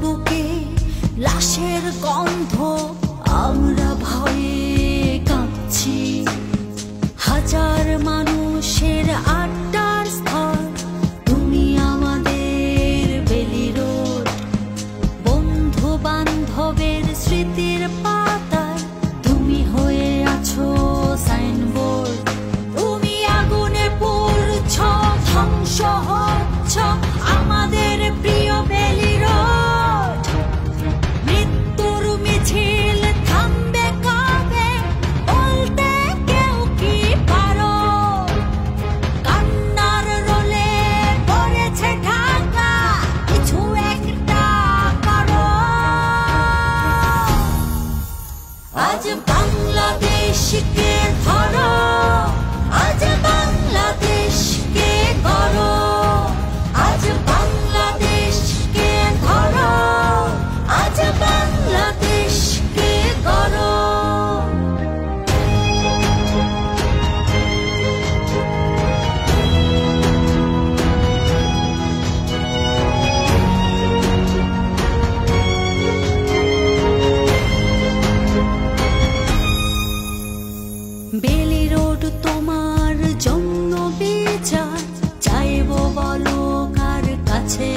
বুকে লাশের গন্ধ, আমরা ভয়ে কাঁপছি। হাজার মানুষের আড্ডার স্থল, তুমি আমাদের বেলি রোড। বন্ধু বান্ধবের স্মৃতির পাতায় তুমি হয়ে আছো সাইনবোর্ড। তুমি আগুনে পুড়ছ, ধ্বংস হচ্ছ আমাদের প্রিয় বেলি রোড। মৃত্যুর মিছিল থামবে কবে, বলতে কেউ কি পারো? কান্নার রোলে পড়েছে ঢাকা, কিছু একটা করো। আজ বাংলাদেশকে ধরো, আজ বাংলাদেশকে গড়ো। আজ বাংলাদেশকে ধরো, আজ বাংলাদেশকে গড়ো। বেলি রোড তোমার জন্য বিচার চাইবো, বলো কার কাছে